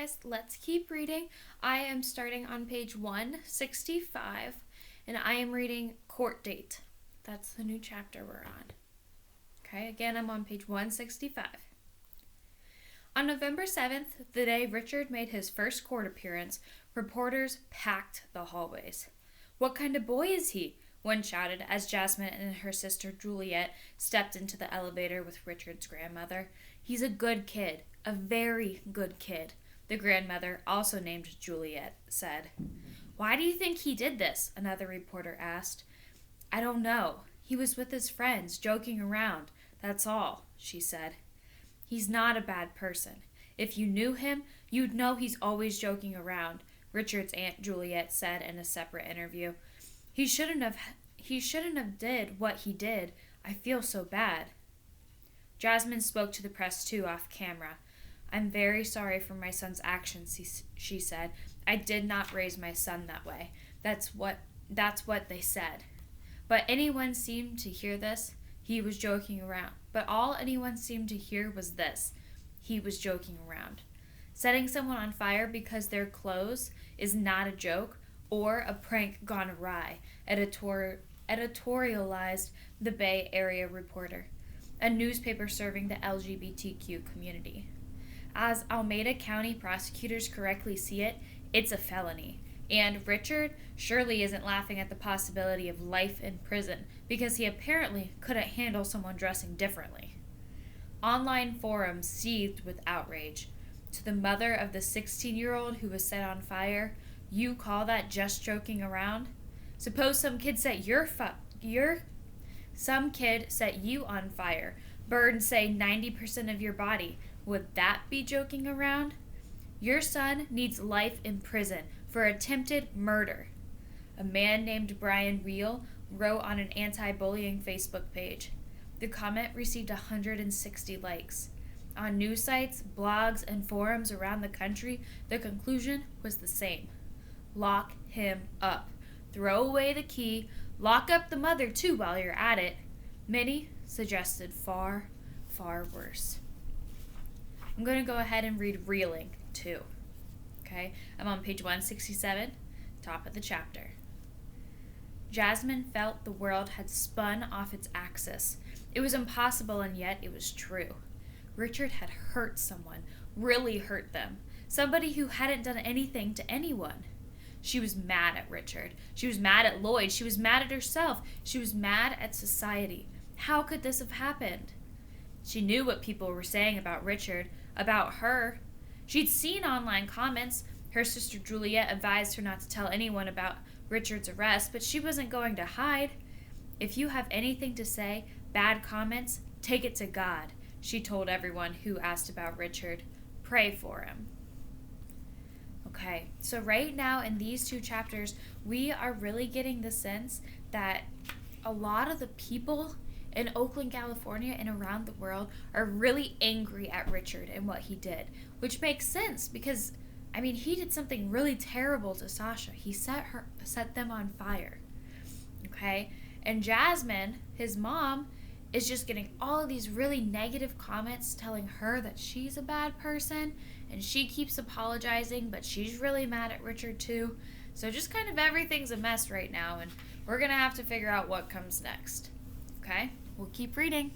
guys, let's keep reading. I am starting on page 165 and I am reading Court Date. That's the new chapter we're on. Okay, again, I'm on page 165. On November 7th, the day Richard made his first court appearance, reporters packed the hallways. "What kind of boy is he?" one shouted as Jasmine and her sister Juliet stepped into the elevator with Richard's grandmother. "He's a good kid, a very good kid," the grandmother, also named Juliet, said. "Why do you think he did this?" another reporter asked. "I don't know. He was with his friends, joking around. That's all," she said. "He's not a bad person. If you knew him, you'd know he's always joking around," Richard's Aunt Juliet said in a separate interview. He shouldn't have did what he did. I feel so bad." Jasmine spoke to the press too off camera. "I'm very sorry for my son's actions," she said. "I did not raise my son that way. That's what they said." But anyone seemed to hear this. He was joking around. But all anyone seemed to hear was this. He was joking around. Setting someone on fire because they're clothes is not a joke or a prank gone awry, editorialized the Bay Area Reporter, a newspaper serving the LGBTQ community. As Alameda County prosecutors correctly see it, it's a felony. And Richard surely isn't laughing at the possibility of life in prison because he apparently couldn't handle someone dressing differently. Online forums seethed with outrage. To the mother of the 16-year-old who was set on fire, "You call that just joking around? Suppose some kid set you on fire, burn, say, 90% of your body. Would that be joking around? Your son needs life in prison for attempted murder." A man named Brian Reel wrote on an anti-bullying Facebook page. The comment received 160 likes. On news sites, blogs, and forums around the country, the conclusion was the same. Lock him up. Throw away the key. Lock up the mother, too, while you're at it. Many suggested far, far worse. I'm going to go ahead and read Reeling, too. Okay, I'm on page 167, top of the chapter. Jasmine felt the world had spun off its axis. It was impossible, and yet it was true. Richard had hurt someone, really hurt them. Somebody who hadn't done anything to anyone. She was mad at Richard. She was mad at Lloyd. She was mad at herself. She was mad at society. How could this have happened? She knew what people were saying about Richard, about her. She'd seen online comments. Her sister Juliet advised her not to tell anyone about Richard's arrest, but she wasn't going to hide. "If you have anything to say, bad comments, take it to God," she told everyone who asked about Richard. "Pray for him." Okay, so right now in these two chapters, we are really getting the sense that a lot of the people in Oakland, California, and around the world are really angry at Richard and what he did, which makes sense because, he did something really terrible to Sasha. He set them on fire. Okay, and Jasmine, his mom, is just getting all of these really negative comments telling her that she's a bad person, and she keeps apologizing, but she's really mad at Richard too. So just kind of everything's a mess right now, and we're going to have to figure out what comes next. Okay, we'll keep reading.